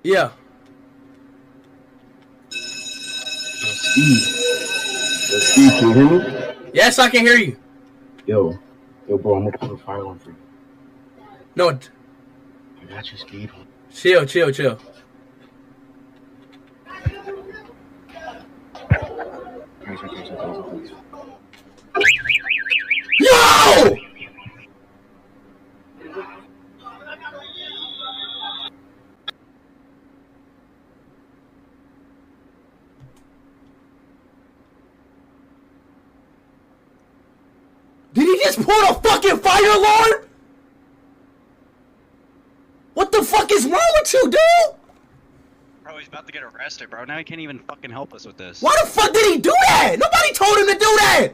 Yeah. Speed. Speed, can you hear me? Yes, I can hear you. Yo, bro, I'm gonna put a fire on for you. No. I got you, Speed. Chill. Yo! Did he just pull a fucking fire alarm? What the fuck is wrong with you, dude? Bro, he's about to get arrested, bro. Now he can't even fucking help us with this. Why the fuck did he do that? Nobody told him to do that.